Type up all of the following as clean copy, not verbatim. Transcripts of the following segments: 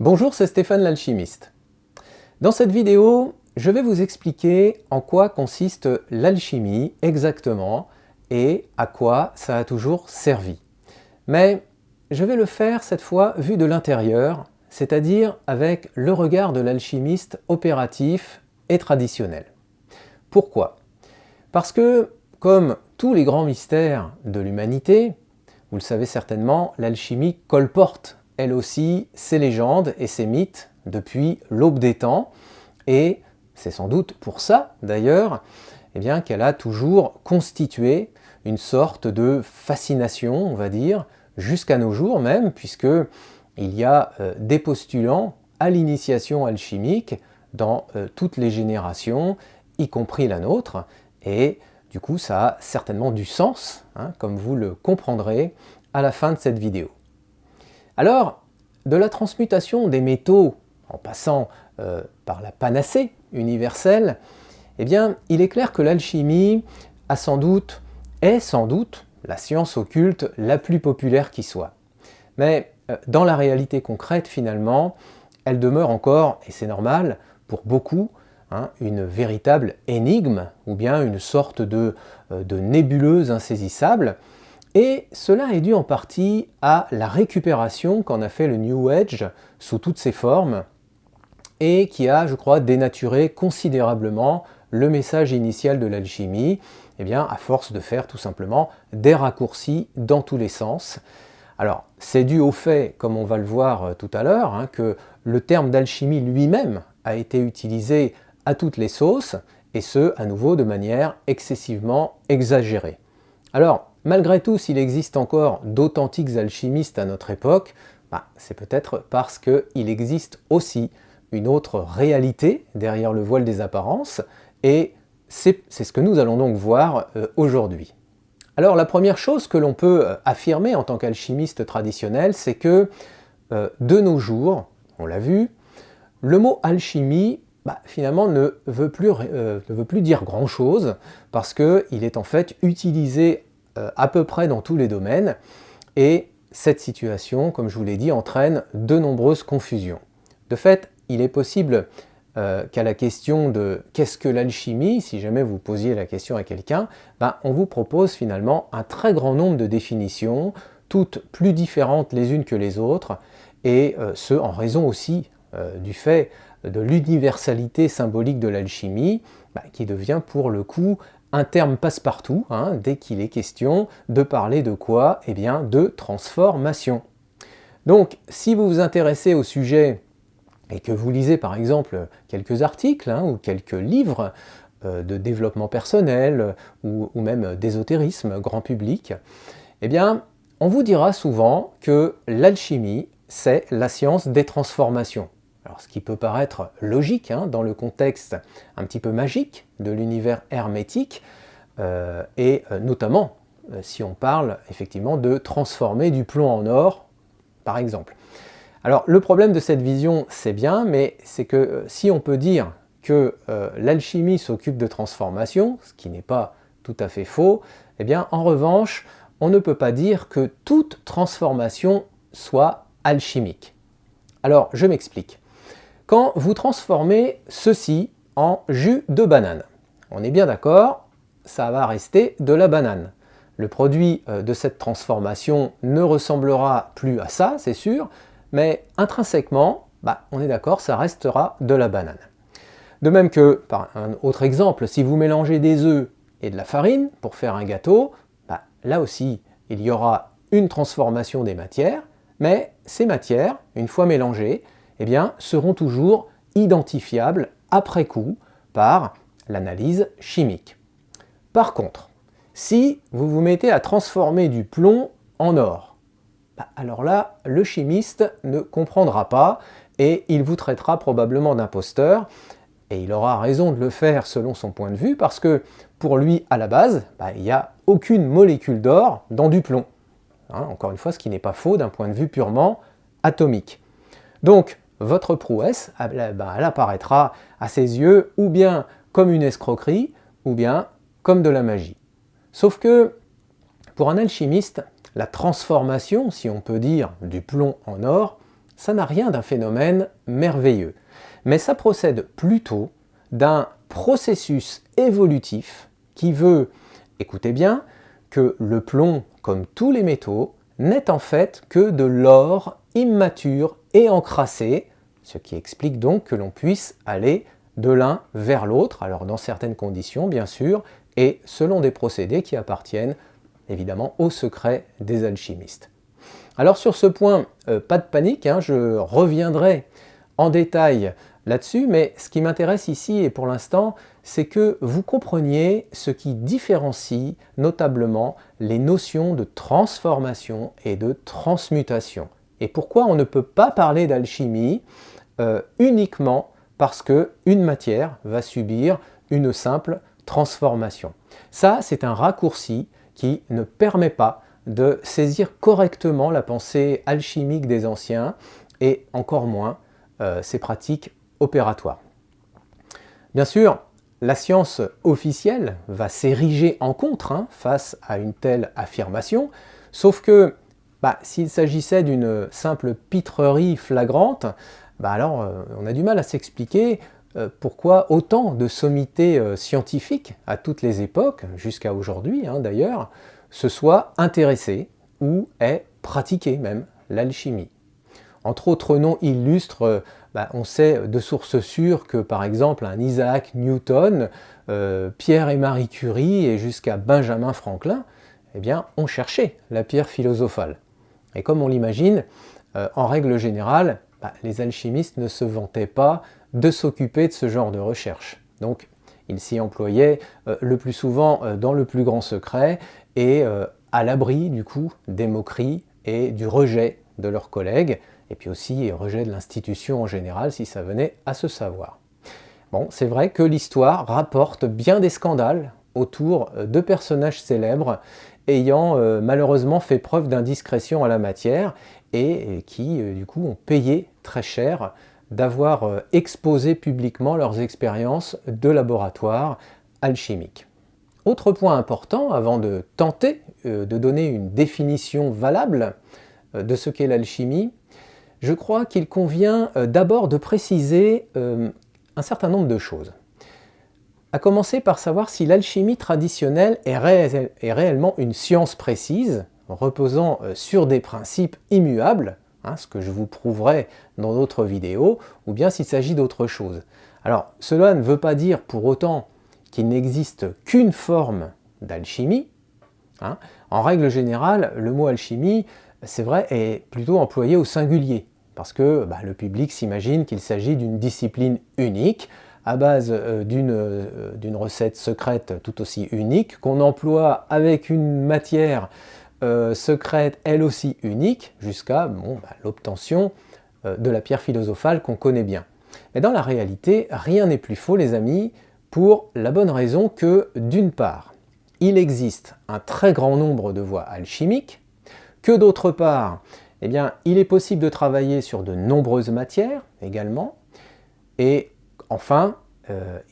Bonjour, c'est Stéphane l'alchimiste. Dans cette vidéo, je vais vous expliquer en quoi consiste l'alchimie exactement et à quoi ça a toujours servi. Mais je vais le faire cette fois vu de l'intérieur, c'est-à-dire avec le regard de l'alchimiste opératif et traditionnel. Pourquoi? Parce que, comme tous les grands mystères de l'humanité, vous le savez certainement, l'alchimie colporte elle aussi ses légendes et ses mythes depuis l'aube des temps, et c'est sans doute pour ça d'ailleurs qu'elle a toujours constitué une sorte de fascination, on va dire, jusqu'à nos jours même, puisque il y a des postulants à l'initiation alchimique dans toutes les générations, y compris la nôtre, et du coup ça a certainement du sens, comme vous le comprendrez à la fin de cette vidéo. Alors, de la transmutation des métaux, en passant par la panacée universelle, il est clair que l'alchimie est sans doute la science occulte la plus populaire qui soit. Mais dans la réalité concrète, finalement, elle demeure encore, et c'est normal, pour beaucoup, une véritable énigme, ou bien une sorte de nébuleuse insaisissable. Et cela est dû en partie à la récupération qu'en a fait le New Age sous toutes ses formes, et qui a, je crois, dénaturé considérablement le message initial de l'alchimie, à force de faire tout simplement des raccourcis dans tous les sens. Alors, c'est dû au fait, comme on va le voir tout à l'heure, que le terme d'alchimie lui-même a été utilisé à toutes les sauces, et ce, à nouveau, de manière excessivement exagérée. Alors, malgré tout, s'il existe encore d'authentiques alchimistes à notre époque, c'est peut-être parce qu'il existe aussi une autre réalité derrière le voile des apparences, et c'est ce que nous allons donc voir aujourd'hui. Alors la première chose que l'on peut affirmer en tant qu'alchimiste traditionnel, c'est que de nos jours, on l'a vu, le mot alchimie finalement ne veut plus dire grand-chose, parce qu'il est en fait utilisé à peu près dans tous les domaines, et cette situation, comme je vous l'ai dit, entraîne de nombreuses confusions. De fait, il est possible qu'à la question de qu'est-ce que l'alchimie, si jamais vous posiez la question à quelqu'un, on vous propose finalement un très grand nombre de définitions, toutes plus différentes les unes que les autres, et ce en raison aussi du fait de l'universalité symbolique de l'alchimie, qui devient pour le coup un terme passe-partout, dès qu'il est question de parler de quoi? De transformation. Donc, si vous vous intéressez au sujet et que vous lisez par exemple quelques articles ou quelques livres de développement personnel ou même d'ésotérisme grand public, on vous dira souvent que l'alchimie, c'est la science des transformations. Alors, ce qui peut paraître logique dans le contexte un petit peu magique de l'univers hermétique, et notamment si on parle effectivement de transformer du plomb en or, par exemple. Alors, le problème de cette vision, c'est bien, mais c'est que si on peut dire que l'alchimie s'occupe de transformation, ce qui n'est pas tout à fait faux, en revanche, on ne peut pas dire que toute transformation soit alchimique. Alors, je m'explique. Quand vous transformez ceci en jus de banane, on est bien d'accord, ça va rester de la banane. Le produit de cette transformation ne ressemblera plus à ça, c'est sûr, mais intrinsèquement, on est d'accord, ça restera de la banane. De même que, par un autre exemple, si vous mélangez des œufs et de la farine pour faire un gâteau, là aussi, il y aura une transformation des matières, mais ces matières, une fois mélangées, seront toujours identifiables après coup par l'analyse chimique. Par contre, si vous vous mettez à transformer du plomb en or, alors là, le chimiste ne comprendra pas et il vous traitera probablement d'imposteur, et il aura raison de le faire selon son point de vue, parce que pour lui, à la base, il n'y a aucune molécule d'or dans du plomb. Encore une fois, ce qui n'est pas faux d'un point de vue purement atomique. Donc, votre prouesse, elle apparaîtra à ses yeux ou bien comme une escroquerie, ou bien comme de la magie. Sauf que, pour un alchimiste, la transformation, si on peut dire, du plomb en or, ça n'a rien d'un phénomène merveilleux, mais ça procède plutôt d'un processus évolutif qui veut, écoutez bien, que le plomb, comme tous les métaux, n'est en fait que de l'or immature et encrassé, ce qui explique donc que l'on puisse aller de l'un vers l'autre, alors dans certaines conditions bien sûr, et selon des procédés qui appartiennent évidemment au secret des alchimistes. Alors sur ce point, pas de panique, je reviendrai en détail là-dessus, mais ce qui m'intéresse ici et pour l'instant, c'est que vous compreniez ce qui différencie notablement les notions de transformation et de transmutation. Et pourquoi on ne peut pas parler d'alchimie uniquement parce qu'une matière va subir une simple transformation. Ça, c'est un raccourci qui ne permet pas de saisir correctement la pensée alchimique des anciens et encore moins ses pratiques opératoires. Bien sûr, la science officielle va s'ériger en contre face à une telle affirmation, sauf que s'il s'agissait d'une simple pitrerie flagrante, alors on a du mal à s'expliquer pourquoi autant de sommités scientifiques à toutes les époques, jusqu'à aujourd'hui d'ailleurs, se soient intéressés ou aient pratiqué même l'alchimie. Entre autres noms illustres, on sait de sources sûres que par exemple un Isaac Newton, Pierre et Marie Curie et jusqu'à Benjamin Franklin, ont cherché la pierre philosophale. Et comme on l'imagine, en règle générale, les alchimistes ne se vantaient pas de s'occuper de ce genre de recherche. Donc ils s'y employaient le plus souvent dans le plus grand secret et à l'abri du coup des moqueries et du rejet de leurs collègues, et puis aussi rejet de l'institution en général si ça venait à se savoir. Bon, c'est vrai que l'histoire rapporte bien des scandales autour de personnages célèbres ayant malheureusement fait preuve d'indiscrétion en la matière et qui du coup ont payé très cher d'avoir exposé publiquement leurs expériences de laboratoire alchimique. Autre point important, avant de tenter de donner une définition valable de ce qu'est l'alchimie, je crois qu'il convient d'abord de préciser un certain nombre de choses. À commencer par savoir si l'alchimie traditionnelle est réellement une science précise, reposant sur des principes immuables, ce que je vous prouverai dans d'autres vidéos, ou bien s'il s'agit d'autre chose. Alors, cela ne veut pas dire pour autant qu'il n'existe qu'une forme d'alchimie. En règle générale, le mot alchimie, c'est vrai, est plutôt employé au singulier, parce que le public s'imagine qu'il s'agit d'une discipline unique, à base d'une recette secrète tout aussi unique, qu'on emploie avec une matière secrète elle aussi unique, jusqu'à l'obtention de la pierre philosophale qu'on connaît bien. Mais dans la réalité, rien n'est plus faux les amis, pour la bonne raison que, d'une part, il existe un très grand nombre de voies alchimiques, que d'autre part, il est possible de travailler sur de nombreuses matières également, et enfin,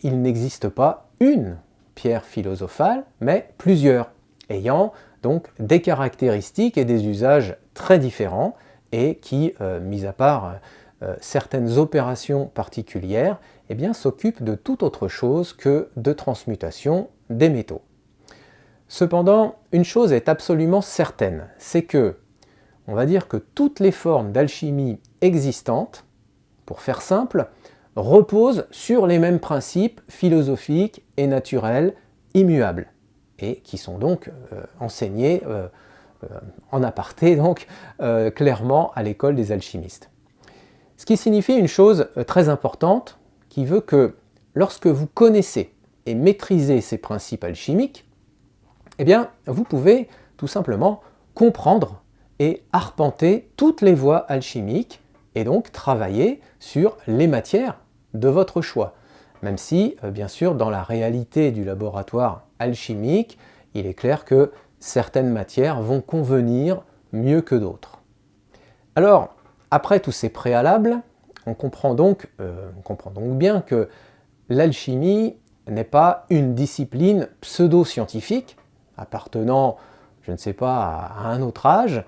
il n'existe pas une pierre philosophale, mais plusieurs, ayant donc des caractéristiques et des usages très différents, et qui, mis à part certaines opérations particulières, s'occupent de toute autre chose que de transmutation des métaux. Cependant, une chose est absolument certaine, c'est que, on va dire que toutes les formes d'alchimie existantes, pour faire simple, reposent sur les mêmes principes philosophiques et naturels immuables, et qui sont donc enseignés en aparté, donc clairement à l'école des alchimistes. Ce qui signifie une chose très importante, qui veut que lorsque vous connaissez et maîtrisez ces principes alchimiques, vous pouvez tout simplement comprendre et arpenter toutes les voies alchimiques et donc travailler sur les matières de votre choix. Même si, bien sûr, dans la réalité du laboratoire alchimique, il est clair que certaines matières vont convenir mieux que d'autres. Alors, après tous ces préalables, on comprend donc bien que l'alchimie n'est pas une discipline pseudo-scientifique, appartenant, je ne sais pas, à un autre âge,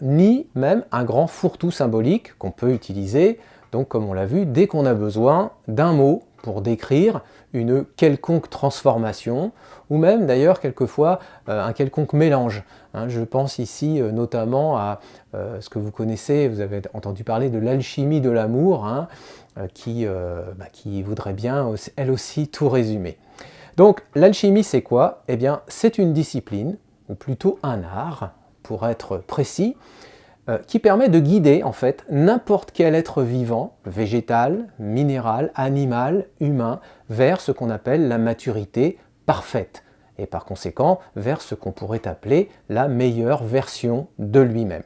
ni même un grand fourre-tout symbolique qu'on peut utiliser, donc comme on l'a vu, dès qu'on a besoin d'un mot pour décrire une quelconque transformation, ou même d'ailleurs quelquefois un quelconque mélange. Hein, je pense ici notamment à ce que vous connaissez, vous avez entendu parler de l'alchimie de l'amour, hein, qui voudrait bien elle aussi tout résumer. Donc l'alchimie c'est quoi? Eh bien c'est une discipline, ou plutôt un art, pour être précis, qui permet de guider en fait n'importe quel être vivant, végétal, minéral, animal, humain, vers ce qu'on appelle la maturité parfaite, et par conséquent vers ce qu'on pourrait appeler la meilleure version de lui-même.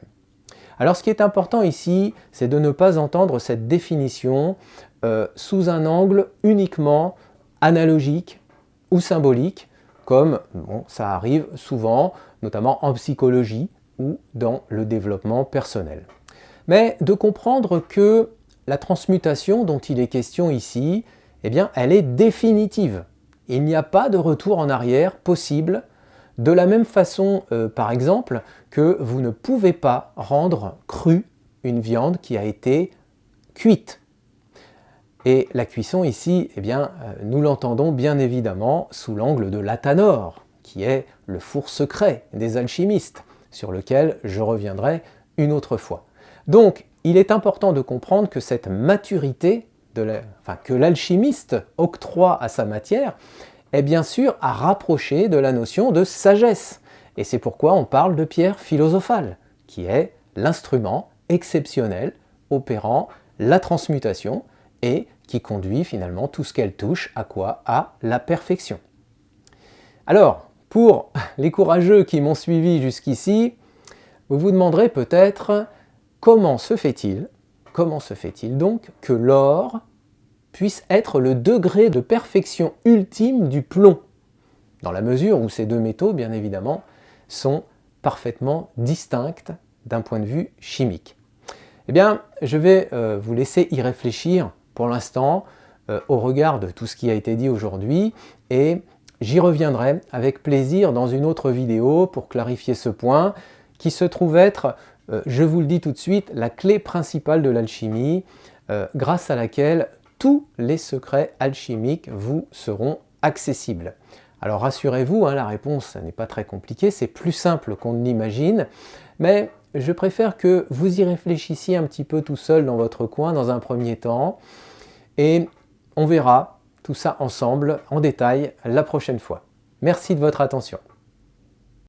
Alors ce qui est important ici, c'est de ne pas entendre cette définition sous un angle uniquement analogique ou symbolique, comme ça arrive souvent, notamment en psychologie ou dans le développement personnel. Mais de comprendre que la transmutation dont il est question ici, eh bien, elle est définitive. Il n'y a pas de retour en arrière possible, de la même façon, par exemple, que vous ne pouvez pas rendre crue une viande qui a été cuite. Et la cuisson ici, eh bien, nous l'entendons bien évidemment sous l'angle de l'athanor, qui est le four secret des alchimistes, sur lequel je reviendrai une autre fois. Donc, il est important de comprendre que cette maturité que l'alchimiste octroie à sa matière est bien sûr à rapprocher de la notion de sagesse. Et c'est pourquoi on parle de pierre philosophale, qui est l'instrument exceptionnel opérant la transmutation et qui conduit finalement tout ce qu'elle touche à quoi? À la perfection. Alors, pour les courageux qui m'ont suivi jusqu'ici, vous vous demanderez peut-être comment se fait-il donc que l'or puisse être le degré de perfection ultime du plomb, dans la mesure où ces deux métaux, bien évidemment, sont parfaitement distincts d'un point de vue chimique. Eh bien, je vais vous laisser y réfléchir pour l'instant au regard de tout ce qui a été dit aujourd'hui, et j'y reviendrai avec plaisir dans une autre vidéo pour clarifier ce point qui se trouve être, je vous le dis tout de suite, la clé principale de l'alchimie, grâce à laquelle tous les secrets alchimiques vous seront accessibles. Alors rassurez-vous, hein, la réponse n'est pas très compliquée, c'est plus simple qu'on ne l'imagine, mais je préfère que vous y réfléchissiez un petit peu tout seul dans votre coin dans un premier temps, et on verra tout ça ensemble en détail la prochaine fois. Merci de votre attention.